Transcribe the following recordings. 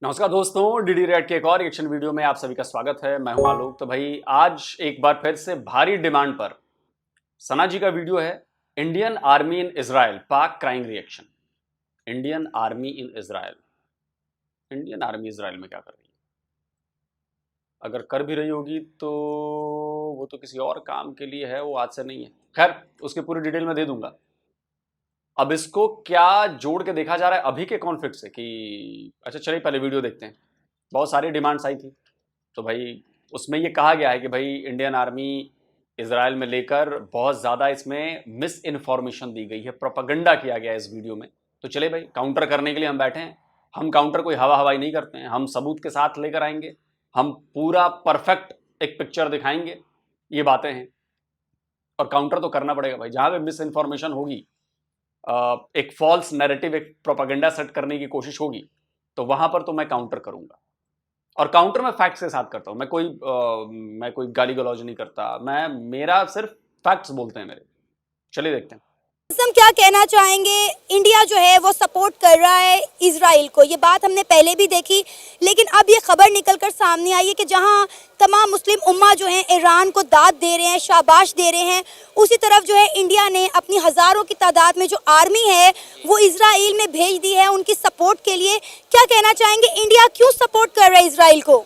नमस्कार दोस्तों, DD red के एक और रिएक्शन वीडियो में आप सभी का स्वागत है। मैं हूं आलोक। तो भाई आज एक बार फिर से भारी डिमांड पर सना जी का वीडियो है। इंडियन आर्मी इन इजराइल, पाक क्राइम रिएक्शन। इंडियन आर्मी इन इजराइल। इंडियन आर्मी इजराइल में क्या कर रही है? अगर कर भी रही होगी तो वो तो किसी और काम के लिए है, वो आज से नहीं है। खैर, उसकी पूरी डिटेल मैं दे दूंगा। अब इसको क्या जोड़ के देखा जा रहा है अभी के कॉन्फ्लिक्ट से कि अच्छा चलिए पहले वीडियो देखते हैं। बहुत सारी डिमांड्स आई थी, तो भाई उसमें ये कहा गया है कि भाई इंडियन आर्मी इसराइल में लेकर बहुत ज़्यादा इसमें मिस इन्फॉर्मेशन दी गई है, प्रोपागंडा किया गया है इस वीडियो में। तो चले भाई, काउंटर करने के लिए हम बैठे हैं। हम काउंटर कोई हवा हवाई नहीं करते हैं, हम सबूत के साथ लेकर आएंगे। हम पूरा परफेक्ट एक पिक्चर दिखाएंगे। ये बातें हैं और काउंटर तो करना पड़ेगा भाई। जहाँ पे मिस इन्फॉर्मेशन होगी, एक फॉल्स नैरेटिव, एक प्रोपागेंडा सेट करने की कोशिश होगी, तो वहां पर तो मैं काउंटर करूंगा। और काउंटर मैं फैक्ट्स के साथ करता हूं। मैं कोई गाली गलौज नहीं करता। मेरा सिर्फ फैक्ट्स बोलते हैं मेरे। चलिए देखते हैं। हम क्या कहना चाहेंगे। इंडिया जो है वो सपोर्ट कर रहा है इजराइल को, ये बात हमने पहले भी देखी, लेकिन अब ये खबर निकलकर सामने आई है कि जहां तमाम मुस्लिम उम्मा जो है ईरान को दाद दे रहे हैं, शाबाश दे रहे हैं, उसी तरफ जो है इंडिया ने अपनी हज़ारों की तादाद में जो आर्मी है वो इजराइल में भेज दी है उनकी सपोर्ट के लिए। क्या कहना चाहेंगे, इंडिया क्यों सपोर्ट कर रहा है इजराइल को?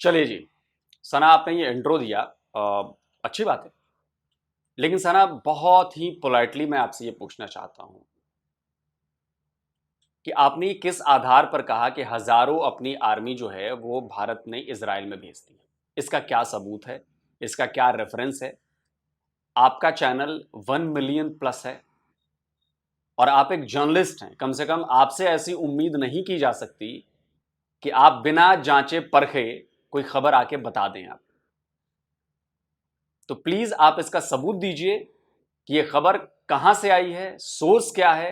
चलिए जी, सना आपने ये इंट्रो दिया, अच्छी बात है। लेकिन सना, बहुत ही पोलाइटली मैं आपसे ये पूछना चाहता हूं कि आपने किस आधार पर कहा कि हजारों अपनी आर्मी जो है वो भारत ने इसराइल में भेज दी है? इसका क्या सबूत है? इसका क्या रेफरेंस है? आपका चैनल 1 मिलियन प्लस है और आप एक जर्नलिस्ट हैं। कम से कम आपसे ऐसी उम्मीद नहीं की जा सकती कि आप बिना जांचे परखे कोई खबर आके बता दें। आप तो प्लीज आप इसका सबूत दीजिए कि यह खबर कहां से आई है, सोर्स क्या है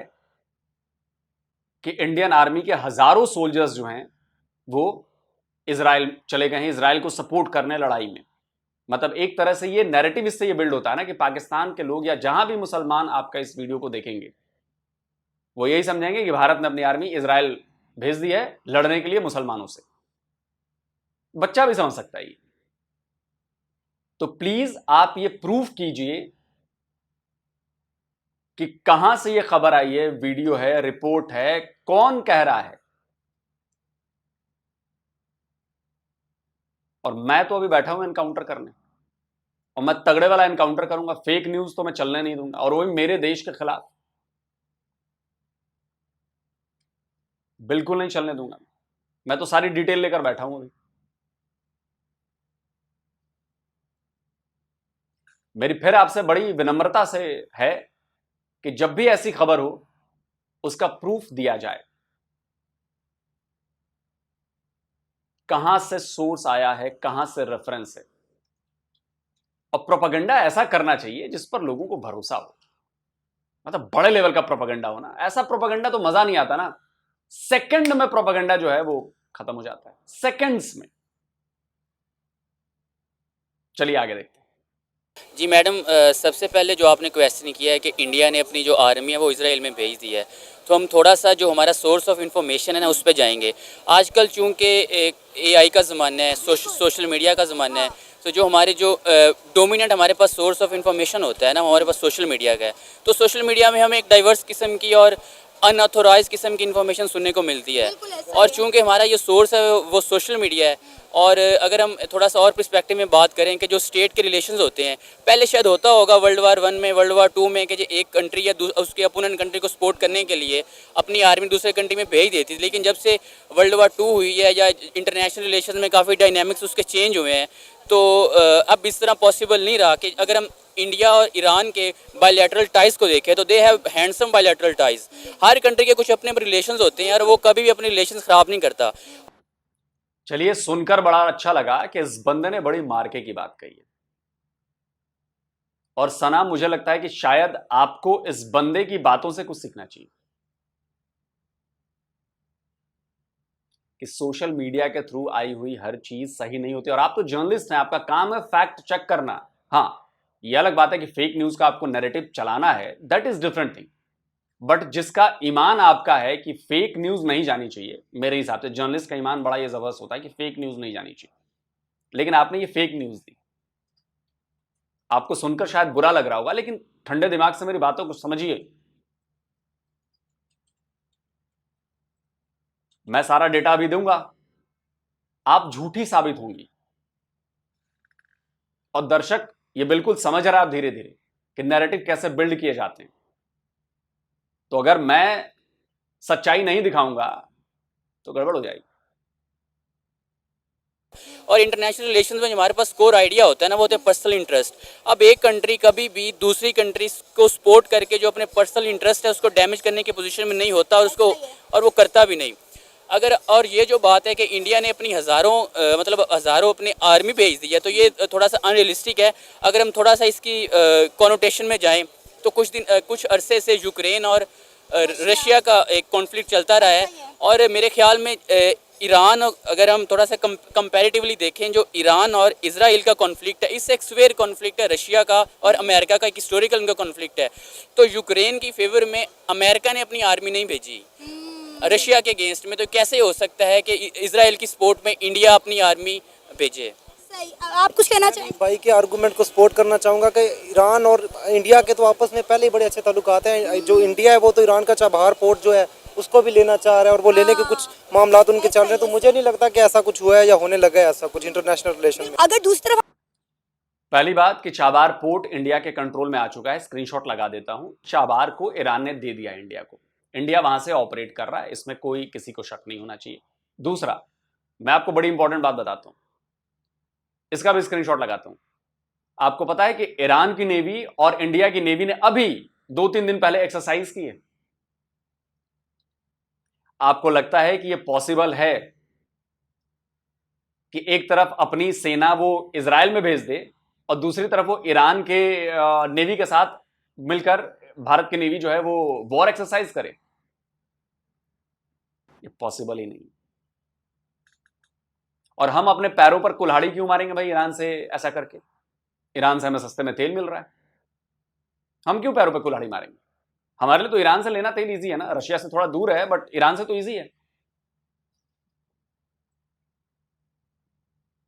कि इंडियन आर्मी के हजारों सोल्जर्स जो हैं वो इसराइल चले गए हैं, इसराइल को सपोर्ट करने लड़ाई में। मतलब एक तरह से ये नैरेटिव इससे ये बिल्ड होता है ना कि पाकिस्तान के लोग या जहां भी मुसलमान आपका इस वीडियो को देखेंगे वो यही समझेंगे कि भारत ने अपनी आर्मी इसराइल भेज दी है लड़ने के लिए मुसलमानों से। बच्चा भी समझ सकता है ये। तो प्लीज आप ये प्रूफ कीजिए कि कहां से ये खबर आई है, वीडियो है, रिपोर्ट है, कौन कह रहा है। और मैं तो अभी बैठा हूं एनकाउंटर करने, और मैं तगड़े वाला एनकाउंटर करूंगा। फेक न्यूज तो मैं चलने नहीं दूंगा, और वो भी मेरे देश के खिलाफ। बिल्कुल नहीं चलने दूंगा। मैं तो सारी डिटेल लेकर बैठा हूं अभी। मेरी फिर आपसे बड़ी विनम्रता से है कि जब भी ऐसी खबर हो उसका प्रूफ दिया जाए, कहां से सोर्स आया है, कहां से रेफरेंस है। और प्रोपागेंडा ऐसा करना चाहिए जिस पर लोगों को भरोसा हो। मतलब बड़े लेवल का प्रोपागेंडा होना। ऐसा प्रोपागेंडा तो मजा नहीं आता ना। सेकंड में प्रोपागेंडा जो है वो खत्म हो जाता है, सेकंड्स में। चलिए आगे देखते हैं। जी मैडम, सबसे पहले जो आपने क्वेश्चन किया है कि इंडिया ने अपनी जो आर्मी है वो इसराइल में भेज दी है, तो हम थोड़ा सा जो हमारा सोर्स ऑफ इंफॉर्मेशन है ना उस पर जाएंगे। आजकल चूँकि एआई का ज़माना है, सोशल मीडिया का ज़माना है, तो जो हमारे जो डोमिनेंट हमारे पास सोर्स ऑफ इंफॉर्मेशन होता है ना, हमारे पास सोशल मीडिया का है। तो सोशल मीडिया में हमें एक डाइवर्स किस्म की और अनऑथोराइज किस्म की इन्फॉर्मेशन सुनने को मिलती है। और चूँकि हमारा ये सोर्स है वो सोशल मीडिया है, और अगर हम थोड़ा सा और पर्सपेक्टिव में बात करें कि जो स्टेट के रिलेशंस होते हैं, पहले शायद होता होगा वर्ल्ड वार 1 में, वर्ल्ड वार 2 में, कि जो एक कंट्री या उसके अपोनेंट कंट्री को सपोर्ट करने के लिए अपनी आर्मी दूसरे कंट्री में भेज देती थी। लेकिन जब से वर्ल्ड वार 2 हुई है या इंटरनेशनल रिलेशन में काफ़ी डायनामिक्स उसके चेंज हुए हैं, तो अब इस तरह पॉसिबल नहीं रहा कि अगर हम इंडिया और ईरान के बायलैटरल टाइज को देखें तो they have handsome bilateral ties. Her country के कुछ अपने रिलेशंस होते हैं और वो कभी भी अपने रिलेशंस ख़राब नहीं करता। चलिए, सुनकर बड़ा अच्छा लगा कि इस बंदे ने बड़ी मार्के की बात कही है। और सना, मुझे लगता है कि शायद आपको इस बंदे की बातों से कुछ सीखना चाहिए कि सोशल मीडिया के थ्रू आई हुई हर चीज सही नहीं होती। और आप तो जर्नलिस्ट हैं, आपका काम है फैक्ट चेक करना। हाँ, यह अलग बात है कि फेक न्यूज का आपको नैरेटिव चलाना है, that is different thing. But जिसका ईमान आपका है कि फेक न्यूज नहीं जानी चाहिए, मेरे हिसाब से जर्नलिस्ट का ईमान बड़ा ये जबरदस्त होता है कि फेक न्यूज नहीं जानी चाहिए, लेकिन आपने ये फेक न्यूज दी। आपको सुनकर शायद बुरा लग रहा होगा, लेकिन ठंडे दिमाग से मेरी बातों को समझिए। मैं सारा डेटा अभी दूंगा, आप झूठी साबित होंगी, और दर्शक ये बिल्कुल समझ रहा है धीरे धीरे कि नैरेटिव कैसे बिल्ड किए जाते हैं। तो अगर मैं सच्चाई नहीं दिखाऊंगा तो गड़बड़ हो जाएगी। और इंटरनेशनल रिलेशंस में जो हमारे पास कोर आइडिया होता है ना, वो होता है पर्सनल इंटरेस्ट। अब एक कंट्री कभी भी दूसरी कंट्री को सपोर्ट करके जो अपने पर्सनल इंटरेस्ट है उसको डैमेज करने की पोजीशन में नहीं होता, और वो करता भी नहीं। अगर और ये जो बात है कि इंडिया ने अपनी हज़ारों अपनी आर्मी भेज दी है, तो ये थोड़ा सा अनरियलिस्टिक है। अगर हम थोड़ा सा इसकी कॉनोटेशन में जाएं तो कुछ अरसे से यूक्रेन और रशिया का एक कॉन्फ्लिक्ट चलता रहा है, और मेरे ख्याल में ईरान, अगर हम थोड़ा सा कंपैरेटिवली देखें, जो ईरान और इजराइल का कॉन्फ्लिक्ट है, इससे एक स्वेयर कॉन्फ्लिक्ट है रशिया का और अमेरिका का, एक हिस्टोरिकल उनका कॉन्फ्लिक्ट है। तो यूक्रेन की फेवर में अमेरिका ने अपनी आर्मी नहीं भेजी रशिया के अगेंस्ट में, तो कैसे हो सकता है कि इजराइल की सपोर्ट में इंडिया अपनी आर्मी भेजे? सही, आप कुछ कहना चाहेंगे? भाई के आर्गूमेंट को सपोर्ट करना चाहूँगा कि ईरान और इंडिया के तो आपस में पहले ही बड़े अच्छे ताल्लुकात हैं। जो इंडिया है वो तो ईरान का चाबहार पोर्ट जो है उसको भी लेना चाह रहा है, और वो लेने के कुछ मामलात उनके चल रहे हैं। तो मुझे नहीं लगता कि ऐसा कुछ हुआ है या होने लगा है ऐसा कुछ इंटरनेशनल रिलेशन में। अगर दूसरी तरफ पहली बात कि चाबार पोर्ट इंडिया के कंट्रोल में आ चुका है, स्क्रीनशॉट लगा देता हूं। चाबार को ईरान ने दे दिया इंडिया को, इंडिया वहां से ऑपरेट कर रहा है, इसमें कोई किसी को शक नहीं होना चाहिए। दूसरा, मैं आपको बड़ी इंपॉर्टेंट बात बताता हूं, इसका भी स्क्रीनशॉट लगाता हूं। आपको पता है कि ईरान की नेवी और इंडिया की नेवी ने अभी 2-3 दिन पहले एक्सरसाइज की है। आपको लगता है कि यह पॉसिबल है कि एक तरफ अपनी सेना वो इजराइल में भेज दे और दूसरी तरफ वो ईरान के नेवी के साथ मिलकर भारत की नेवी जो है वो वॉर एक्सरसाइज करे? ये पॉसिबल ही नहीं। और हम अपने पैरों पर कुल्हाड़ी क्यों मारेंगे भाई ईरान से ऐसा करके? ईरान से हमें सस्ते में तेल मिल रहा है, हम क्यों पैरों पर कुल्हाड़ी मारेंगे? हमारे लिए तो ईरान से लेना तेल इजी है ना, रशिया से थोड़ा दूर है बट ईरान से तो इजी है।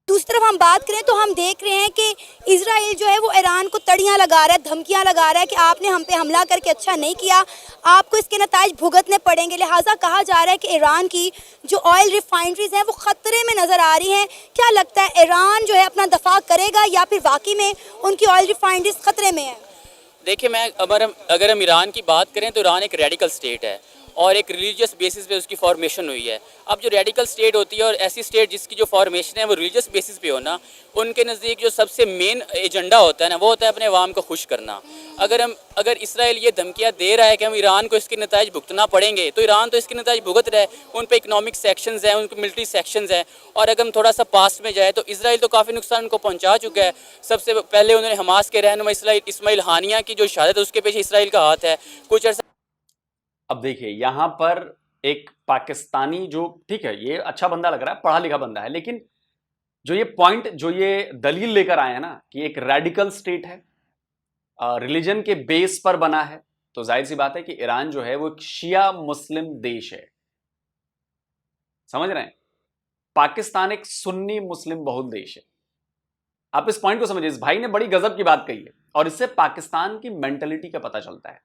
दूसरी तरफ हम बात करें तो हम देख रहे हैं कि इजराइल जो है वो ईरान को तड़ियां लगा रहा है, धमकियां लगा रहा है कि आपने हम पे हमला करके अच्छा नहीं किया, आपको इसके नताइज भुगतने पड़ेंगे। लिहाजा कहा जा रहा है कि ईरान की जो ऑयल रिफाइनरीज हैं वो ख़तरे में नज़र आ रही हैं। क्या लगता है, ईरान जो है अपना दफा करेगा या फिर वाकई में उनकी ऑयल रिफाइनरीज ख़तरे में है? देखिए, अगर हम ईरान की बात करें तो ईरान एक रेडिकल स्टेट है और एक रिलीजियस बेसिस पे उसकी फॉर्मेशन हुई है। अब जो रेडिकल स्टेट होती है और ऐसी स्टेट जिसकी जो फॉर्मेशन है वो रिलीजियस बेसिस पे हो ना, उनके नज़दीक जो सबसे मेन एजेंडा होता है ना वो होता है अपने अवाम को खुश करना। अगर इसराइल ये धमकियाँ दे रहा है कि हम ईरान को इसके नताइज भुगतना पड़ेंगे, तो ईरान तो इसके नताइज भुगत रहा है। उन पर इकनॉमिक सेक्शंस हैं, उनके मिलिट्री सेक्शंस हैं। और अगर हम थोड़ा सा पास्ट में जाए तो इसराइल तो काफ़ी नुकसान उनको पहुँचा चुका है। सबसे पहले उन्होंने हमास के रहनुमा इस्माइल हानिया की जो शहादत है उसके पीछे इसराइल का हाथ है। कुछ अर्सा अब देखिए यहां पर एक पाकिस्तानी, जो ठीक है ये अच्छा बंदा लग रहा है, पढ़ा लिखा बंदा है, लेकिन जो ये पॉइंट, जो ये दलील लेकर आए हैं ना कि एक रेडिकल स्टेट है, रिलीजन के बेस पर बना है, तो जाहिर सी बात है कि ईरान जो है वो एक शिया मुस्लिम देश है। समझ रहे हैं? पाकिस्तान एक सुन्नी मुस्लिम बहुल देश है। आप इस पॉइंट को समझिए, इस भाई ने बड़ी गजब की बात कही है और इससे पाकिस्तान की मेंटलिटी का पता चलता है।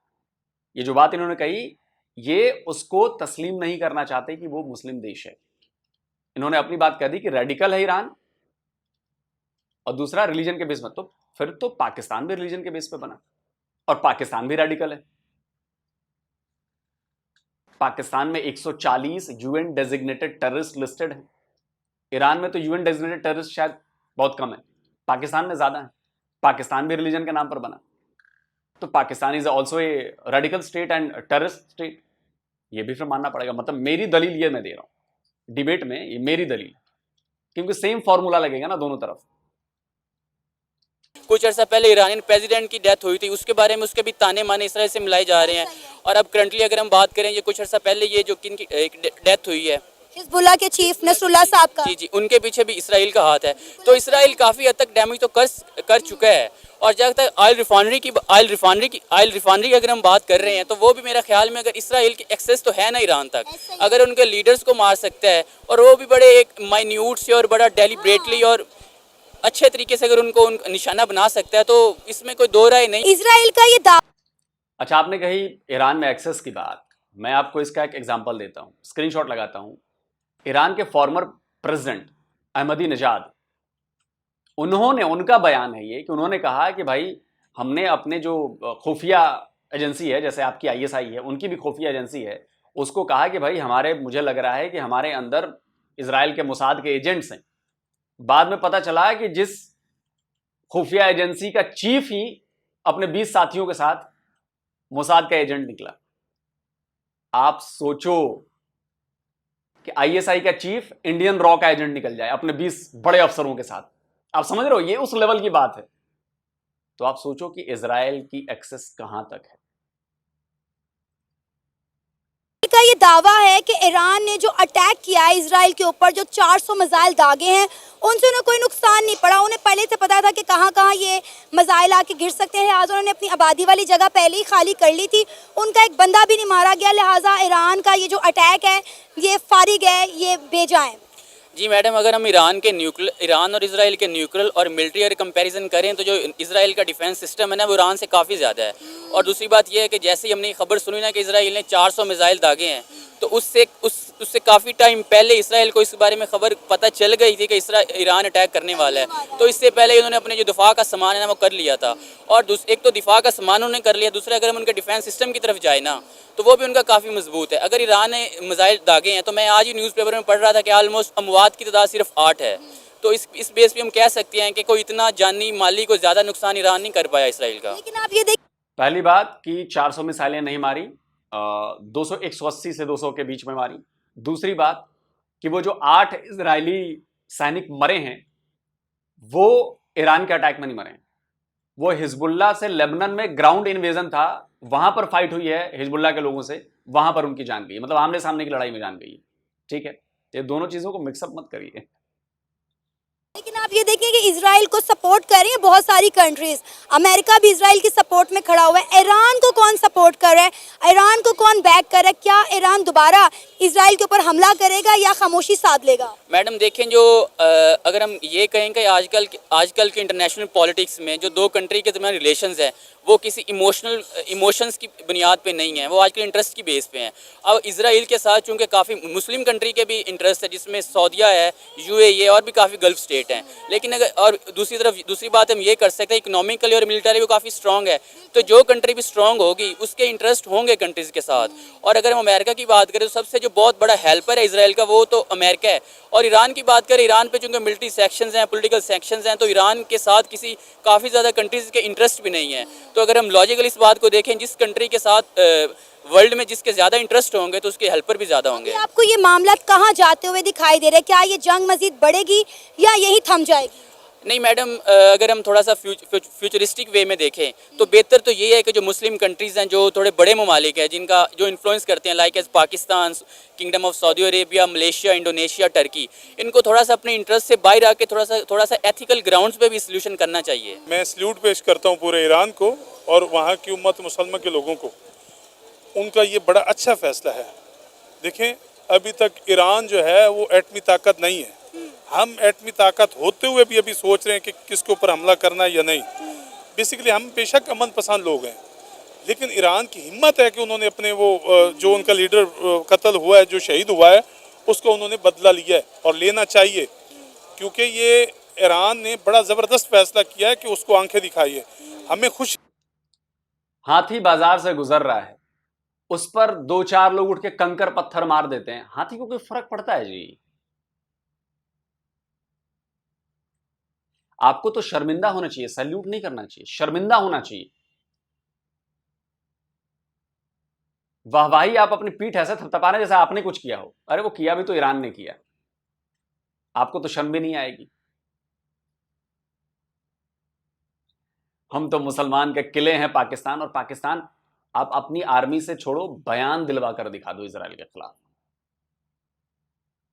ये जो बात इन्होंने कही, ये उसको तस्लीम नहीं करना चाहते कि वो मुस्लिम देश है। इन्होंने अपनी बात कह दी कि रेडिकल है ईरान और दूसरा रिलीजन के बेस पर, तो फिर तो पाकिस्तान भी रिलीजन के बेस पे बना और पाकिस्तान भी रेडिकल है। पाकिस्तान में 140 यूएन डेजिग्नेटेड टेररिस्ट लिस्टेड है। ईरान में तो यूएन डेजिग्नेटेड टेररिस्ट शायद बहुत कम है, पाकिस्तान में ज्यादा है। पाकिस्तान भी रिलीजन के नाम पर बना, तो Pakistan is also a radical state and terrorist state. ये भी फिर मानना पड़ेगा। मतलब मेरी दलील ये मैं दे रहा हूं डिबेट में, ये मेरी दलील, क्योंकि सेम फॉर्मूला लगेगा ना दोनों तरफ। कुछ अर्सा पहले ईरानियन प्रेसिडेंट की डेथ हुई थी, उसके बारे में उसके भी ताने माने इसराइल से मिलाए जा रहे हैं। और अब करंटली अगर हम बात करें, ये कुछ अर्सा पहले ये जो किन की डेथ हुई है, हिजबुल्लाह के चीफ नसरुल्लाह साहब का। जी जी, उनके पीछे भी इसराइल का हाथ है। तो इसराइल काफ़ी हद तक डैमेज तो कर चुका है। और जब तक ऑयल रिफाइनरी की अगर हम बात कर रहे हैं तो वो भी मेरा ख्याल में अगर इसराइल की एक्सेस तो है ना ईरान तक, अगर उनके लीडर्स को मार सकता है और वो भी बड़े एक माइन्यूट से और बड़ा डेलिब्रेटली और अच्छे तरीके से अगर उनको निशाना बना सकता है तो इसमें कोई दो राय नहीं। इसराइल का ये दावा अच्छा, आपने कही ईरान में एक्सेस की बात, मैं आपको इसका एक एग्जांपल देता हूं, स्क्रीनशॉट लगाता हूं। ईरान के फॉर्मर प्रेसिडेंट अहमदी नजाद, उनका बयान है ये कि उन्होंने कहा कि भाई हमने अपने जो खुफिया एजेंसी है, जैसे आपकी आईएसआई है, उनकी भी खुफिया एजेंसी है, उसको कहा कि भाई मुझे लग रहा है कि हमारे अंदर इजराइल के मोसाद के एजेंट्स हैं। बाद में पता चला कि जिस खुफिया एजेंसी का चीफ ही अपने 20 साथियों के साथ मोसाद का एजेंट निकला। आप सोचो कि आईएसआई का चीफ इंडियन रॉ का एजेंट निकल जाए अपने 20 बड़े अफसरों के साथ। आप समझ रहे हो, ये उस लेवल की बात है। तो आप सोचो कि इजराइल की एक्सेस कहां तक है। का ये दावा है कि ईरान ने जो अटैक किया है इसराइल के ऊपर, जो 400 मिसाइल दागे हैं, उनसे उन्हें कोई नुकसान नहीं पड़ा। उन्हें पहले से पता था कि कहाँ कहाँ ये मिसाइल आके गिर सकते हैं, लिहाजा उन्होंने अपनी आबादी वाली जगह पहले ही खाली कर ली थी। उनका एक बंदा भी नहीं मारा गया, लिहाजा ईरान का ये जो अटैक है ये फारिग है, ये बेजा है। जी मैडम, अगर हम ईरान और इसराइल के न्यूक्लियर और मिलिट्री अगर कंपैरिजन करें तो जो इसराइल का डिफेंस सिस्टम है ना वो ईरान से काफ़ी ज़्यादा है। और दूसरी बात यह है कि जैसे ही हमने खबर सुनी ना कि इसराइल ने 400 मिसाइल दागे हैं, तो उससे काफ़ी टाइम पहले इसराइल को इस बारे में खबर पता चल गई थी कि ईरान अटैक करने वाला है। तो इससे पहले इन्होंने अपने जो दिफा का सामान है ना वो कर लिया था। और एक तो दिफा का सामान उन्होंने कर लिया, दूसरा अगर हम उनके डिफेंस सिस्टम की तरफ जाए ना तो वो भी उनका काफ़ी मजबूत है। अगर ईरान ने मिसाइल दागे हैं तो मैं आज ही न्यूज़पेपर में पढ़ रहा था कि ऑलमोस्ट अमवात की तादाद सिर्फ 8 है। तो इस बेस पे हम कह सकते हैं कि कोई इतना जानी माली को ज़्यादा नुकसान ईरान नहीं कर पाया इसराइल का। लेकिन आप ये देखिए, पहली बात कि 400 मिसाइलें नहीं मारी, 180 से 200 के बीच में मारी। दूसरी बात कि वो जो 8 इजरायली सैनिक मरे हैं वो ईरान के अटैक में नहीं मरे, वो हिजबुल्लाह से लेबनान में ग्राउंड इन्वेजन था, वहां पर फाइट हुई है हिजबुल्लाह के लोगों से, वहां पर उनकी जान गई, मतलब आमने सामने की लड़ाई में जान गई। ठीक है, ये दोनों चीजों को मिक्सअप मत करिए। लेकिन आप ये देखिए कि इसराइल को सपोर्ट कर रही है बहुत सारी कंट्रीज। अमेरिका भी इसराइल की सपोर्ट में खड़ा हुआ है। ईरान को कौन सपोर्ट कर रहा है, ईरान को कौन बैक कर रहा है? क्या ईरान दोबारा इसराइल के ऊपर हमला करेगा या खामोशी साध लेगा? मैडम देखें, जो अगर हम ये कहें कि आजकल के इंटरनेशनल पॉलिटिक्स में जो दो कंट्री के दरमियान रिलेशंस हैं वो किसी इमोशंस की बुनियाद पे नहीं है, वो आजकल इंटरेस्ट की बेस पे हैं। अब इसराइल के साथ चूँकि काफ़ी मुस्लिम कंट्री के भी इंटरेस्ट है, जिसमें सऊदीया है, यूएई है और भी काफ़ी गल्फ स्टेट हैं। लेकिन अगर और दूसरी बात हम ये कर सकते हैं, इकोनॉमिकली और मिलिटरी वो काफ़ी स्ट्रॉन्ग है। तो जो कंट्री भी स्ट्रॉन्ग होगी उसके इंटरेस्ट होंगे कंट्रीज़ के साथ। और अगर हम अमेरिका की बात करें तो सबसे जो बहुत बड़ा हेल्पर है इसराइल का वो तो अमेरिका है। और ईरान की बात करें, ईरान पे चूँकि मिलिट्री सेक्शंस हैं, पॉलिटिकल सेक्शंस हैं, तो ईरान के साथ किसी काफ़ी ज़्यादा कंट्रीज़ के इंटरेस्ट भी नहीं है। तो अगर हम लॉजिकल इस बात को देखें, जिस कंट्री के साथ वर्ल्ड में जिसके ज़्यादा इंटरेस्ट होंगे तो उसके हेल्पर भी ज़्यादा होंगे। आपको ये मामला कहाँ जाते हुए दिखाई दे रहे हैं? क्या ये जंग मजीद बढ़ेगी या यही थम जाएगी? नहीं मैडम, अगर हम थोड़ा सा फ्यूचरिस्टिक वे में देखें तो बेहतर तो ये है कि जो मुस्लिम कंट्रीज़ हैं, जो थोड़े बड़े ममालिक हैं, जिनका जो इन्फ्लुएंस करते हैं, like as Pakistan, kingdom of Saudi Arabia, Malaysia, Indonesia, Turkey, इनको थोड़ा सा अपने इंटरेस्ट से बाहर आके थोड़ा सा एथिकल ग्राउंड्स पे भी सोल्यूशन करना चाहिए। मैं सल्यूट पेश करता हूँ पूरे ईरान को और वहाँ की उम्मत मुसलमान के लोगों को। उनका ये बड़ा अच्छा फैसला है। देखें, अभी तक ईरान जो है वो एटमी ताकत नहीं है। हम एटमी ताकत होते हुए भी अभी सोच रहे हैं कि किसके ऊपर हमला करना है या नहीं। बेसिकली हम बेशक अमन पसंद लोग हैं, लेकिन ईरान की हिम्मत है कि उन्होंने अपने वो जो उनका लीडर कत्ल हुआ है, जो शहीद हुआ है, उसको उन्होंने बदला लिया है और लेना चाहिए, क्योंकि ये ईरान ने बड़ा ज़बरदस्त फैसला किया है कि उसको आंखें दिखाई है। हमें खुश। हाथी बाजार से गुजर रहा है, उस पर 2-4 लोग उठ के कंकर पत्थर मार देते हैं, हाथी को कोई फर्क पड़ता है जी? आपको तो शर्मिंदा होना चाहिए, सैल्यूट नहीं करना चाहिए, शर्मिंदा होना चाहिए। वाहवाही आप अपनी पीठ ऐसे थपथपा रहे जैसे आपने कुछ किया हो। अरे वो किया भी तो ईरान ने किया, आपको तो शर्म भी नहीं आएगी। हम तो मुसलमान के किले हैं पाकिस्तान, और पाकिस्तान आप अपनी आर्मी से छोड़ो, बयान दिलवा कर दिखा दो इजराइल के खिलाफ।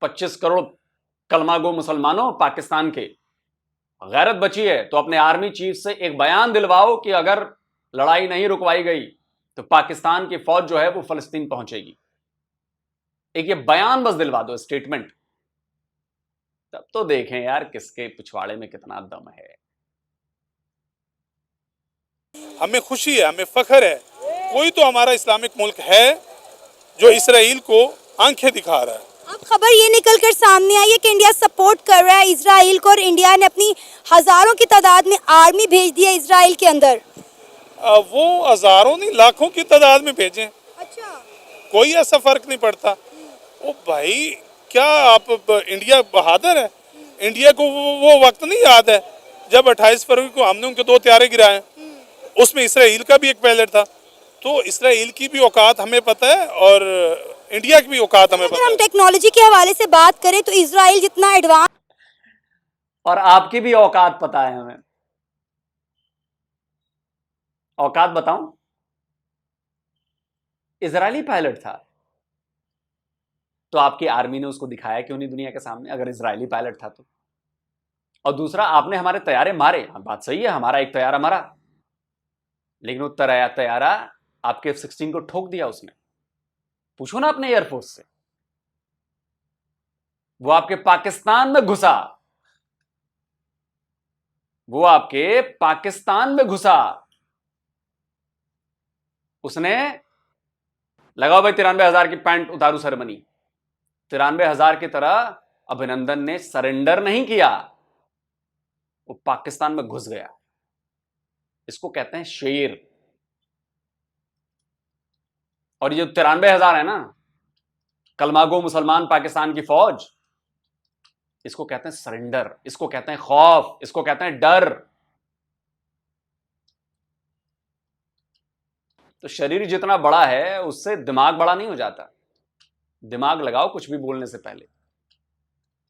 25 करोड़ कलमागो मुसलमानों पाकिस्तान के, गैरत बची है तो अपने आर्मी चीफ से एक बयान दिलवाओ कि अगर लड़ाई नहीं रुकवाई गई तो पाकिस्तान की फौज जो है वो फलस्तीन पहुंचेगी। एक ये बयान बस दिलवा दो, स्टेटमेंट, तब तो देखें यार किसके पिछवाड़े में कितना दम है। हमें खुशी है, हमें फख्र है, कोई तो हमारा इस्लामिक मुल्क है जो इसराइल को आंखें दिखा रहा है। अब खबर ये निकल कर सामने आई है कि इंडिया सपोर्ट कर रहा है इसराइल को और इंडिया ने अपनी हजारों की तादाद में आर्मी भेज दी है इसराइल के अंदर। वो हजारों नहीं लाखों की तादाद में भेजें, अच्छा, कोई ऐसा फर्क नहीं पड़ता। ओ भाई, क्या आप इंडिया बहादुर है? इंडिया को वो वक्त नहीं याद है जब 28 फरवरी को हमने उनके 2 त्यारे गिराए, उसमें इसराइल का भी एक पायलट था। तो इसराइल की भी औकात हमें पता है और इंडिया की भी औकात हमें अगर पता हम है। टेक्नोलॉजी के हवाले से बात करें तो इसराइल जितना एडवांस, और आपकी भी औकात पता है हमें। औकात बताऊं, इजरायली पायलट था तो आपकी आर्मी ने उसको दिखाया क्यों नहीं दुनिया के सामने, अगर इजरायली पायलट था तो। और दूसरा, आपने हमारे तैयारे मारे, बात सही है, हमारा एक तैयारा मारा, लेकिन वो तैयारा आपके F-16 को ठोक दिया उसने। पूछो ना अपने एयरफोर्स से, वो आपके पाकिस्तान में घुसा, वो आपके पाकिस्तान में घुसा, उसने लगाओ भाई 93,000 की पैंट उतारू सेरेमनी, 93,000 की तरह अभिनंदन ने सरेंडर नहीं किया, वो पाकिस्तान में घुस गया। इसको कहते हैं शेर। और ये 93,000 है ना, कलमागो मुसलमान पाकिस्तान की फौज, इसको कहते हैं सरेंडर, इसको कहते हैं खौफ, इसको कहते हैं डर। तो शरीर जितना बड़ा है उससे दिमाग बड़ा नहीं हो जाता। दिमाग लगाओ कुछ भी बोलने से पहले,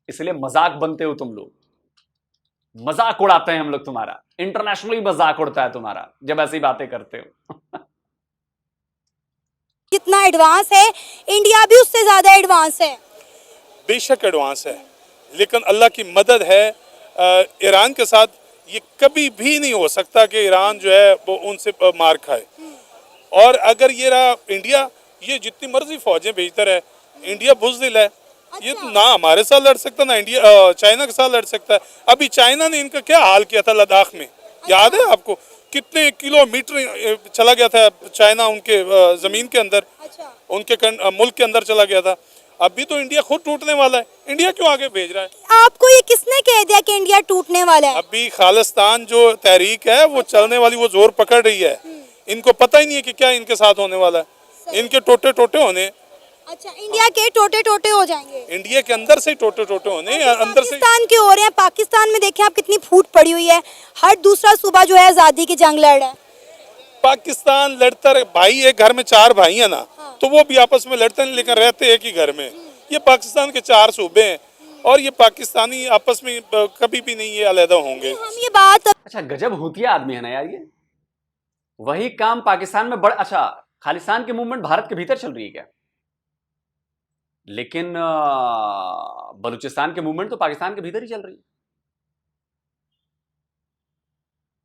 इसलिए मजाक बनते हो तुम लोग, मजाक उड़ाते हैं हम लोग तुम्हारा, इंटरनेशनली मजाक उड़ता है तुम्हारा जब ऐसी बातें करते हो। जितना एडवांस है इंडिया भी उससे ज्यादा एडवांस है। बेशक एडवांस है, लेकिन अल्लाह की मदद है। ईरान के साथ ये कभी भी नहीं हो सकता कि ईरान जो है वो उनसे मार खाए। और अगर ये रहा इंडिया, ये जितनी मर्जी फौजें भेजता रहे, इंडिया बुज़दिल है। ये तो ना हमारे साथ लड़ सकता ना इंडिया चाइना के साथ लड़ सकता है। अभी चाइना ने इनका क्या हाल किया था लद्दाख में, याद है आपको? कितने किलोमीटर चला गया था चाइना उनके ज़मीन के अंदर, उनके मुल्क के अंदर चला गया था। अभी तो इंडिया खुद टूटने वाला है, इंडिया क्यों आगे भेज रहा है? आपको ये किसने कह दिया कि इंडिया टूटने वाला है? अभी खालिस्तान जो तहरीक है वो चलने वाली, वो जोर पकड़ रही है। इनको पता ही नहीं है कि क्या इनके साथ होने वाला है। इनके टोटे टोटे होने। अच्छा, इंडिया के टोटे टोटे हो जाएंगे? इंडिया के अंदर से टोटे टोटे होने, अंदर से। पाकिस्तान के हो रहे हैं। पाकिस्तान में देखें आप कितनी फूट पड़ी हुई है, हर दूसरा सूबा जो है आजादी की जंग लड़ रहा है। पाकिस्तान लड़ता रहे, भाई एक घर में 4 भाई है ना, तो वो भी आपस में लड़ते हैं लेकिन रहते एक ही घर में। ये पाकिस्तान के 4 सूबे हैं और ये पाकिस्तानी आपस में कभी भी नहीं ये अलहदा होंगे। हम ये बात, अच्छा गजब हुतिया आदमी है ना यार ये। वही काम पाकिस्तान में बड़ा, अच्छा खालिस्तान की मूवमेंट भारत के भीतर चल रही है क्या? लेकिन बलूचिस्तान की मूवमेंट तो पाकिस्तान के भीतर ही चल रही है।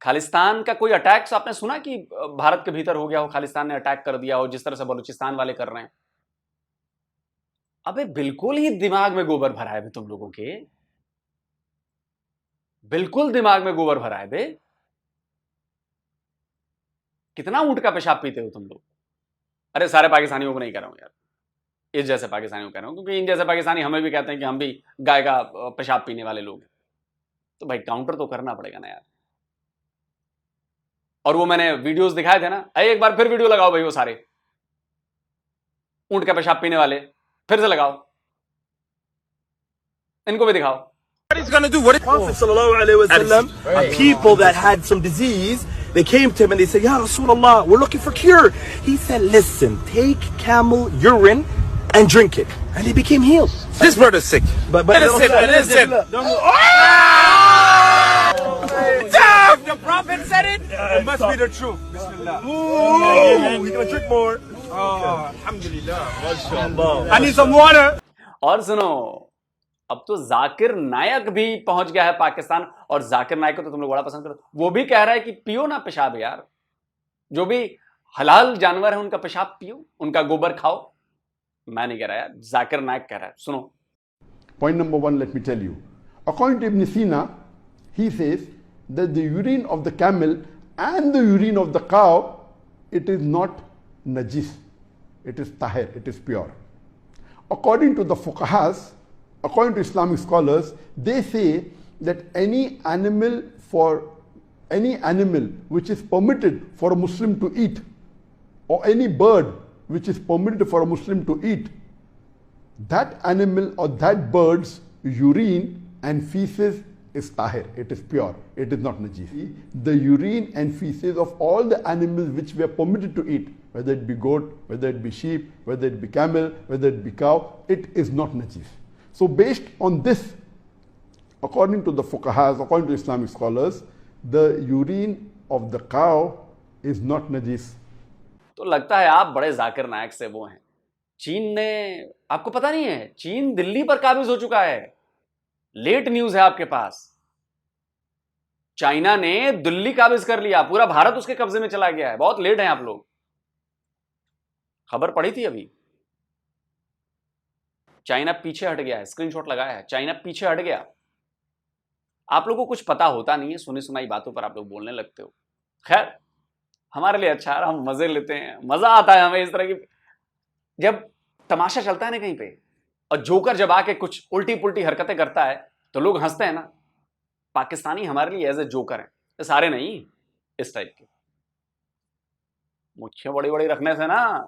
खालिस्तान का कोई अटैक आपने सुना कि भारत के भीतर हो गया हो, खालिस्तान ने अटैक कर दिया हो जिस तरह से बलूचिस्तान वाले कर रहे हैं? अबे बिल्कुल ही दिमाग में गोबर भरा है बे तुम लोगों के, बिल्कुल दिमाग में गोबर भरा है बे। कितना ऊंट का पेशाब पीते हो तुम लोग। अरे सारे पाकिस्तानियों को नहीं कह रहा हूं यार, इस जैसे पाकिस्तानियों को कह रहा हूं, क्योंकि इन जैसे पाकिस्तानी हमें भी कहते हैं कि हम भी गाय का पेशाब पीने वाले लोग हैं। तो भाई काउंटर तो करना पड़ेगा ना यार। और वो मैंने वीडियोस दिखाए थे ना, एक बार फिर वीडियो लगाओ भाई, वो सारे ऊंट का पेशाब पीने वाले फिर से लगाओ, इनको भी दिखाओ। What he's going to do? What is Prophet sallallahu alaihi wasallam? People that had some disease, they came to him and they said, "Ya Rasulullah, we're looking for cure." He said, "Listen, take camel urine and drink it," and they became healed. This brother's sick. But listen. Damn! The Prophet said it. It must be the truth. Bismillah. Ooh, we're gonna drink more. Oh, alhamdulillah. Mashallah. I need some water. और सुनो, अब तो जाकिर नायक भी पहुंच गया है पाकिस्तान, और जाकिर नायक को तो तुम लोग बड़ा पसंद करो। वो भी कह रहा है कि पियो ना पेशाब यार, जो भी हलाल जानवर है उनका पेशाब पियो, उनका गोबर खाओ। मैं नहीं कह रहा यार, जाकिर नायक कह रहा है, सुनो। Point number one, let me tell you. According to Ibn Sina, he says that the urine of the camel and the urine of the cow, it is not najis, it is tahir, it is pure. According to the fuqahas, according to Islamic scholars, they say that any animal which is permitted for a Muslim to eat, or any bird which is permitted for a Muslim to eat, that animal or that bird's urine and feces is tahir, it is pure, it is not najis. The urine and feces of all the animals which we are permitted to eat, whether it be goat, whether it be sheep, whether it be camel, whether it be cow, it is not najis. So based on this, according to the fuqahas, according to Islamic scholars, the urine of the cow is not najis. तो लगता है आप बड़े जाकिर नायक से वो हैं। चीन ने, आपको पता नहीं है, चीन दिल्ली पर काबिज हो चुका है। लेट न्यूज है आपके पास। चाइना ने दिल्ली काबिज कर लिया, पूरा भारत उसके कब्जे में चला गया है। बहुत लेट हैं आप लोग। खबर पढ़ी थी अभी, चाइना पीछे हट गया है, स्क्रीनशॉट लगाया है, चाइना पीछे हट गया। आप लोगों को कुछ पता होता नहीं है, सुनी सुनाई बातों पर आप लोग बोलने लगते हो। खैर, हमारे लिए अच्छा है, हम मजे लेते हैं, मजा आता है हमें इस तरह की। जब तमाशा चलता है ना कहीं पे, और जोकर जब आके कुछ उल्टी पुल्टी हरकतें करता है तो लोग हंसते हैं ना। पाकिस्तानी हमारे लिए एज ए जोकर हैं, ये सारे नहीं, इस टाइप के। मुझे बड़ी बड़ी रखने से ना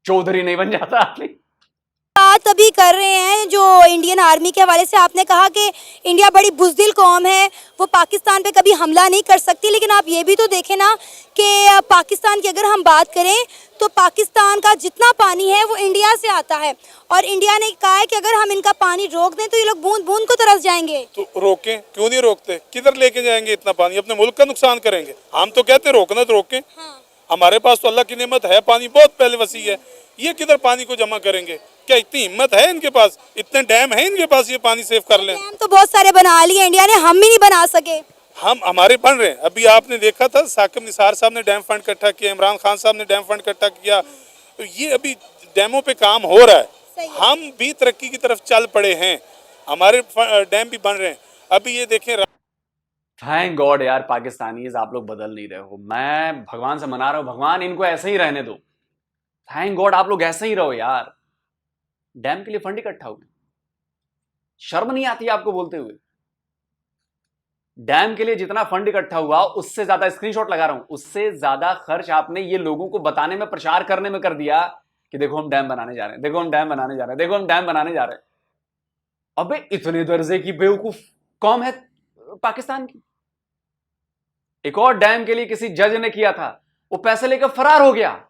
चौधरी नहीं बन जाता आदमी। बात अभी कर रहे हैं जो इंडियन आर्मी के हवाले से आपने कहा कि इंडिया बड़ी बुज़दिल कौम है, वो पाकिस्तान पे कभी हमला नहीं कर सकती। लेकिन आप ये भी तो देखें ना कि पाकिस्तान की अगर हम बात करें तो पाकिस्तान का जितना पानी है वो इंडिया से आता है, और इंडिया ने कहा है कि अगर हम इनका पानी रोक दें तो ये लोग बूंद बूंद को तरस जाएंगे। तो रोकें, क्यों नहीं रोकते? किधर लेके जाएंगे इतना पानी? अपने मुल्क का नुकसान करेंगे। हम तो कहते रोकना तो रोकें। हमारे पास तो अल्लाह की नेमत है, पानी बहुत पहले वसी है। ये किधर पानी को जमा करेंगे? क्या इतनी हिम्मत है इनके पास? इतने डैम है इनके पास, ये पानी सेव कर लें? डैम तो बहुत सारे बना लिए इंडिया ने, हम भी नहीं बना सके। हमारे बन रहे हैं। अभी आपने देखा था साकिब निसार साहब ने डैम फंड इकट्ठा किया, इमरान खान साहब ने डैम फंड इकट्ठा किया। तो ये अभी डैमों पे काम हो रहा है। हम भी तरक्की की तरफ चल पड़े हैं, हमारे डैम भी बन रहे हैं। अभी ये देखें, थैंक गॉड यार पाकिस्तानीज आप लोग बदल नहीं रहे हो। मैं भगवान से मना रहा हूं, भगवान इनको ऐसे ही रहने दो। थैंक गॉड आप लोग ऐसे ही रहो यार। डैम के लिए फंड इकट्ठा हुए, शर्म नहीं आती आपको बोलते हुए? डैम के लिए जितना फंड इकट्ठा हुआ उससे ज्यादा, स्क्रीनशॉट लगा रहा हूं, उससे ज्यादा खर्च आपने ये लोगों को बताने में, प्रचार करने में कर दिया कि देखो हम डैम बनाने जा रहे हैं, देखो हम डैम बनाने जा रहे हैं, देखो हम डैम बनाने जा रहे हैं। अबे इतने दर्जे की बेवकूफ कौम है पाकिस्तान की। एक और डैम के लिए किसी जज ने किया था, वो पैसे लेकर फरार हो गया,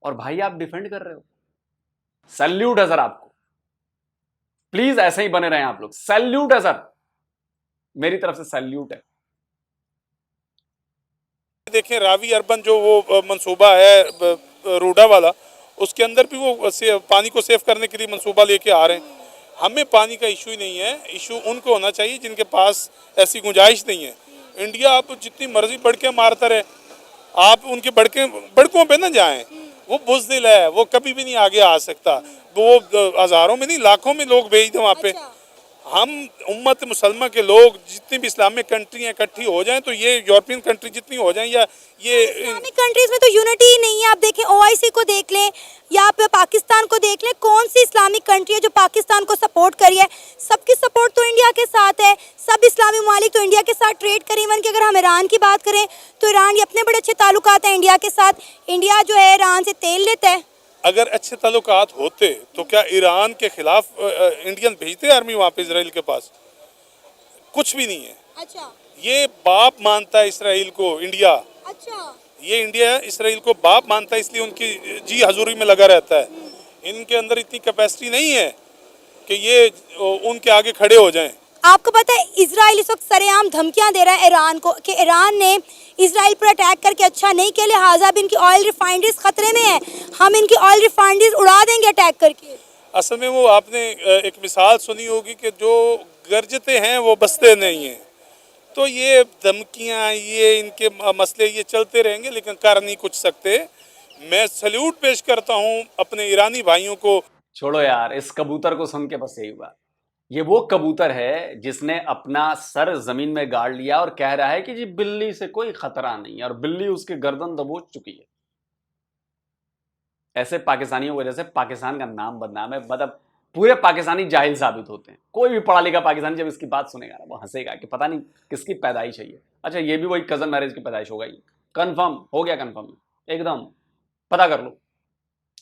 और भाई आप डिफेंड कर रहे हो। सैल्यूट है सर आपको, प्लीज ऐसे ही बने रहें आप लोग। सैल्यूट है सर, मेरी तरफ से सैल्यूट है। देखें रावी अर्बन जो वो मंसूबा है रूडा वाला, उसके अंदर भी वो पानी को सेव करने के लिए मंसूबा लेके आ रहे हैं। हमें पानी का इशू ही नहीं है, इशू उनको होना चाहिए जिनके पास ऐसी गुंजाइश नहीं है। इंडिया आप जितनी मर्जी बढ़के मारता रहे, आप उनके बड़कों पे ना जाएं। वो बुज़दिल है, वो कभी भी नहीं आगे आ सकता। वो हज़ारों में नहीं लाखों में लोग भेज दें वहाँ पे। हम उम्मत मुसलमान के लोग जितनी भी इस्लामिक कंट्री हैं इकट्ठी हो जाएं, तो ये यूरोपियन कंट्री जितनी हो जाएं, या ये इस्लामिक कंट्रीज में तो यूनिटी ही नहीं है। आप देखें ओआईसी को देख लें या आप पाकिस्तान को देख लें, कौन सी इस्लामिक कंट्री है जो पाकिस्तान को सपोर्ट करी है? सबकी सपोर्ट तो इंडिया के साथ है। सब इस्लामी ममालिक तो इंडिया के साथ ट्रेड करें। इवन कि अगर हम ईरान की बात करें तो ईरान के अपने बड़े अच्छे ताल्लुकात हैं इंडिया के साथ। इंडिया जो है ईरान से तेल लेता है। अगर अच्छे ताल्लुकात होते तो क्या ईरान के खिलाफ इंडियन भेजते आर्मी वहाँ पे इसराइल के पास? कुछ भी नहीं है। अच्छा, ये बाप मानता है इसराइल को इंडिया। अच्छा, ये इंडिया इसराइल को बाप मानता है, इसलिए उनकी जी हजूरी में लगा रहता है। इनके अंदर इतनी कैपेसिटी नहीं है कि ये उनके आगे खड़े हो जाएं। आपको पता है इजराइल इस वक्त सरेआम धमकियां दे रहा है ईरान को कि ईरान ने इजराइल पर अटैक करके अच्छा नहीं किया, लिहाजा अब इनकी ऑयल रिफाइनरीज खतरे में है, हम इनकी ऑयल रिफाइनरीज उड़ा देंगे अटैक करके। असल में वो आपने एक मिसाल सुनी होगी कि जो गरजते हैं वो बसते नहीं हैं। तो ये धमकियाँ, ये इनके मसले ये चलते रहेंगे, लेकिन कर नहीं कुछ सकते। मैं सल्यूट पेश करता हूँ अपने ईरानी भाइयों को। छोड़ो यार, इस कबूतर को सुन के बस यही हुआ। ये वो कबूतर है जिसने अपना सर जमीन में गाड़ लिया और कह रहा है कि जी बिल्ली से कोई खतरा नहीं है, और बिल्ली उसकी गर्दन दबोच चुकी है। ऐसे पाकिस्तानियों की वजह से पाकिस्तान का नाम बदनाम है, मतलब पूरे पाकिस्तानी जाहिल साबित होते हैं। कोई भी पढ़ा लिखा पाकिस्तानी जब इसकी बात सुनेगा ना, वो हंसेगा कि पता नहीं किसकी पैदाइश है ये। अच्छा, ये भी वही कजन मैरिज की पैदाइश होगा, ये कंफर्म हो गया, कंफर्म एकदम, पता कर लो।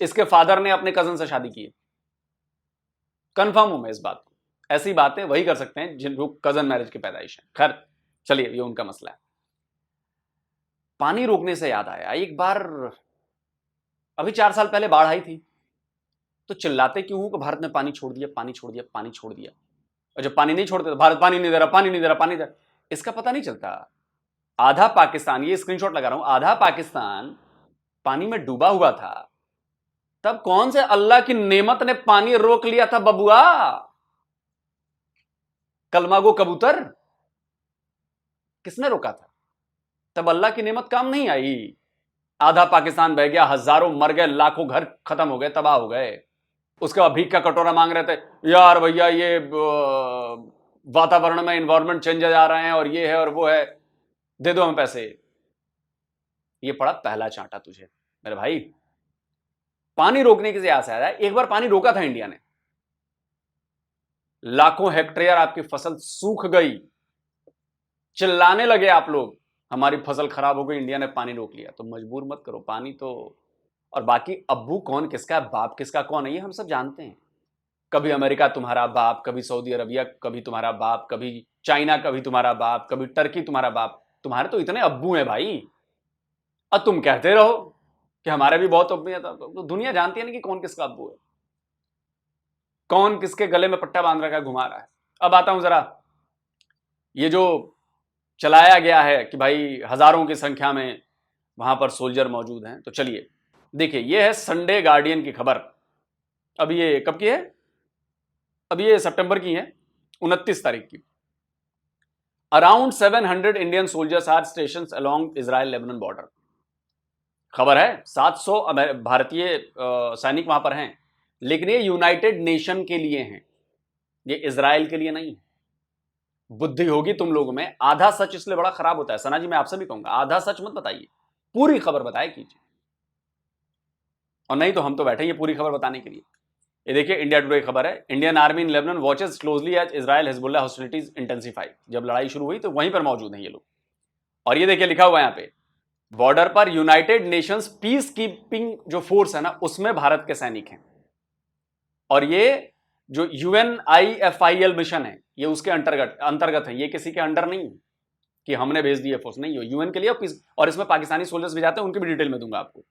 इसके फादर ने अपने कजन से शादी की है, कंफर्म हूं मैं इस बात को। ऐसी बातें वही कर सकते हैं जिन लोग कजन मैरिज की पैदाइश है। खैर चलिए, ये उनका मसला है। पानी रोकने से याद आया, एक बार अभी 4 साल पहले बाढ़ आई थी, तो चिल्लाते क्यों हूं कि भारत ने पानी छोड़ दिया, पानी छोड़ दिया, पानी छोड़ दिया। और जब पानी नहीं छोड़ते तो भारत पानी नहीं दे रहा, पानी नहीं दे रहा, पानी दे रहा। इसका पता नहीं चलता, आधा पाकिस्तान, ये स्क्रीनशॉट लगा रहा हूं, आधा पाकिस्तान पानी में डूबा हुआ था, तब कौन से अल्लाह की नेमत ने पानी रोक लिया था बबुआ? कलमागो कबूतर, किसने रोका था? तब अल्लाह की नेमत काम नहीं आई। आधा पाकिस्तान बह गया, हजारों मर गए, लाखों घर खत्म हो गए, तबाह हो गए। उसके बाद भीख का कटोरा मांग रहे थे, यार भैया ये वातावरण में इन्वायरमेंट चेंजेस आ रहे हैं और ये है और वो है, दे दो हमें पैसे। ये पड़ा पहला चांटा तुझे मेरे भाई। पानी रोकने की आस है। एक बार पानी रोका था इंडिया ने, लाखों हेक्टेयर आपकी फसल सूख गई, चिल्लाने लगे आप लोग, हमारी फसल खराब हो गई, इंडिया ने पानी रोक लिया। तो मजबूर मत करो, पानी तो। और बाकी अब्बू कौन किसका है, बाप किसका कौन है, ये हम सब जानते हैं। कभी अमेरिका तुम्हारा बाप, कभी सऊदी अरबिया कभी तुम्हारा बाप, कभी चाइना कभी तुम्हारा बाप, कभी टर्की तुम्हारा बाप। तुम्हारे तो इतने अब्बू हैं भाई, और तुम कहते रहो कि हमारे भी बहुत अब्बू हैं। तो दुनिया जानती है ना कि कौन किसका अब्बू है, कौन किसके गले में पट्टा बांध रखा है, घुमा रहा है। अब आता हूं जरा, ये जो चलाया गया है कि भाई हजारों की संख्या में वहां पर सोल्जर मौजूद हैं, तो चलिए देखिए, ये है संडे गार्डियन की खबर। अब ये कब की है? अब ये सितंबर की है, 29 तारीख की। Around 700 Indian soldiers are station along Israel Lebanon border. खबर है 700 भारतीय सैनिक वहां पर हैं, लेकिन ये यूनाइटेड नेशन के लिए हैं, ये इजराइल के लिए नहीं है। बुद्धि होगी तुम लोगों में। आधा सच इसलिए बड़ा खराब होता है। सना जी, मैं आपसे भी कहूंगा, आधा सच मत बताइए, पूरी खबर बताया कीजिए। और नहीं तो हम तो बैठे हैं पूरी खबर बताने के लिए। ये देखिए, इंडिया टुडे खबर है, Indian army in Lebanon watches closely as Israel Hezbollah hostilities intensify. जब लड़ाई शुरू हुई तो वहीं पर मौजूद हैं ये लोग। और ये देखिए लिखा हुआ है यहां पे, बॉर्डर पर यूनाइटेड नेशंस पीस कीपिंग जो फोर्स है ना, उसमें भारत के सैनिक हैं। और ये जो UNIFIL मिशन है, ये उसके अंतर्गत है, ये किसी के अंडर नहीं है कि हमने भेज दिए फोर्स, नहीं, यूएन के लिए और इसमें पाकिस्तानी सोल्जर्स भी जाते हैं, उनकी भी डिटेल में दूंगा आपको।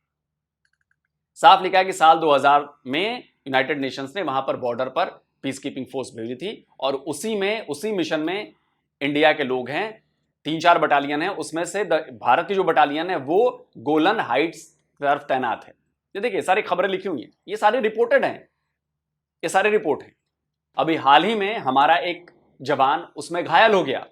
साफ लिखा है कि साल 2000 में यूनाइटेड नेशंस ने वहां पर बॉर्डर पर पीस कीपिंग फोर्स भेजी थी, और उसी मिशन में इंडिया के लोग हैं। 3-4 बटालियन है, उसमें से भारत की जो बटालियन है वो गोलन हाइट्स तरफ तैनात है। ये देखिए सारी खबरें लिखी हुई हैं, ये सारी रिपोर्टेड हैं, ये सारे रिपोर्ट हैं। अभी हाल ही में हमारा एक जवान उसमें घायल हो गया,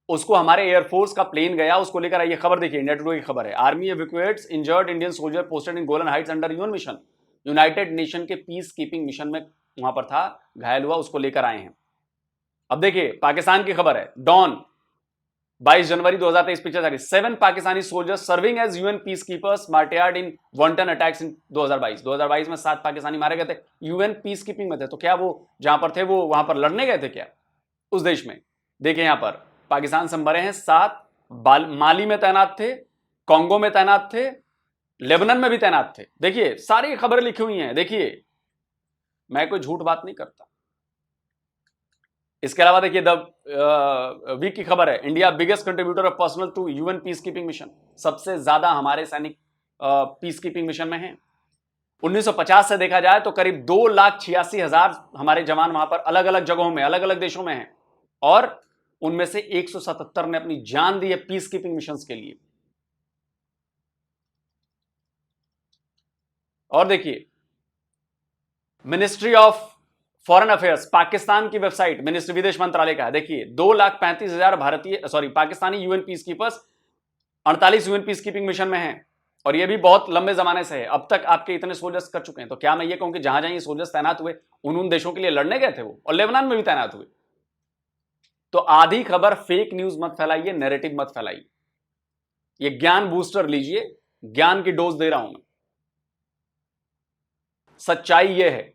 उसको हमारे एयरफोर्स का प्लेन गया, उसको लेकर आई। खबर देखिए, इंडिया टुडे की खबर है, army evacuates injured Indian soldier posted in Golan Heights under UN mission. United Nation के पीस कीपिंग मिशन में वहां पर था, घायल हुआ, उसको लेकर आए हैं। अब देखिए पाकिस्तान की खबर है, डॉन 22 जनवरी 2023 पिक्चर जारी, 7 Pakistani soldiers serving as UN peace keepers martyred in wanton attacks in 2022 में 7 पाकिस्तानी मारे गए थे, यूएन पीस कीपिंग में थे। तो क्या वो जहां पर थे वो वहां पर लड़ने गए थे क्या उस देश में? देखिए यहां पर पाकिस्तान से मरे हैं 7, माली में तैनात थे, कांगो में तैनात थे, लेबनान में भी तैनात थे। देखिए सारी खबरें लिखी हुई हैं, देखिए मैं कोई झूठ बात नहीं करता। इसके अलावा देखिए द वीक की खबर है, India biggest contributor of personnel to UN peace keeping mission. सबसे ज्यादा हमारे सैनिक पीस कीपिंग मिशन में हैं। 1950 से देखा जाए तो करीब 2,86,000 हमारे जवान वहां पर अलग अलग जगहों में, अलग अलग देशों में हैं, और उनमें से 177 ने अपनी जान दी है पीस कीपिंग मिशंस के लिए। और देखिए, ministry of foreign affairs Pakistan की वेबसाइट, मिनिस्ट्री विदेश मंत्रालय का है, देखिए 2,35,000 Pakistani UN peace keepers 48 UN peace keeping mission में हैं, और ये भी बहुत लंबे जमाने से है। अब तक आपके इतने सोल्जर्स कर चुके हैं, तो क्या मैं ये कहूं कि जहां जहां ये सोल्जर्स तैनात हुए उन देशों के लिए लड़ने गए थे वो, और लेबनान में भी तैनात हुए। तो आधी खबर फेक न्यूज मत फैलाइए, नैरेटिव मत फैलाइए। ये ज्ञान बूस्टर लीजिए, ज्ञान की डोज दे रहा हूं मैं। सच्चाई यह है,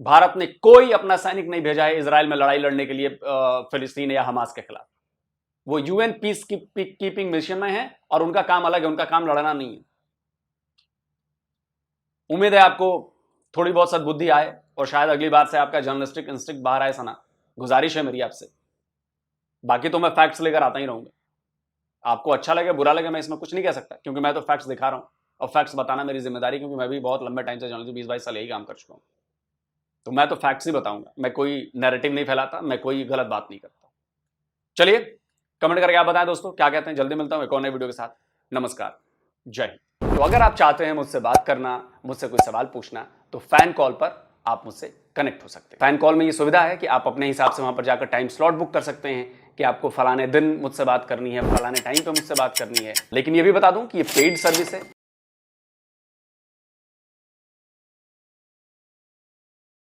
भारत ने कोई अपना सैनिक नहीं भेजा है इजराइल में लड़ाई लड़ने के लिए फिलिस्तीन या हमास के खिलाफ। वो यूएन पीस कीपिंग मिशन में है और उनका काम अलग है, उनका काम लड़ना नहीं है। उम्मीद है आपको थोड़ी बहुत सद्बुद्धि आए और शायद अगली बार से आपका जर्नलिस्टिक इंस्टिंक्ट बाहर आए। सना, गुजारिश है मेरी आपसे, बाकी तो मैं फैक्ट्स लेकर आता ही रहूंगा। आपको अच्छा लगे बुरा लगे मैं इसमें कुछ नहीं कह सकता, क्योंकि मैं तो फैक्ट्स दिखा रहा हूं, और फैक्ट्स बताना मेरी जिम्मेदारी, क्योंकि मैं भी बहुत लंबे टाइम से जर्नलिज्म 20-22 साल यही काम कर चुका हूं। तो मैं तो फैक्ट्स ही बताऊंगा, मैं कोई नैरेटिव नहीं फैलाता, मैं कोई गलत बात नहीं करता। चलिए कमेंट करके आप बताएं दोस्तों क्या कहते हैं। जल्दी मिलता हूं एक और नए वीडियो के साथ। नमस्कार, जय हिंद। तो अगर आप चाहते हैं मुझसे बात करना, मुझसे कोई सवाल पूछना, तो फैन कॉल पर आप मुझसे कनेक्ट हो सकते हैं। फैन कॉल में ये सुविधा है कि आप अपने हिसाब से वहां पर जाकर टाइम स्लॉट बुक कर सकते हैं कि आपको फलाने दिन मुझसे बात करनी है, फलाने टाइम पे मुझसे बात करनी है। लेकिन ये भी बता दूं कि ये पेड सर्विस है,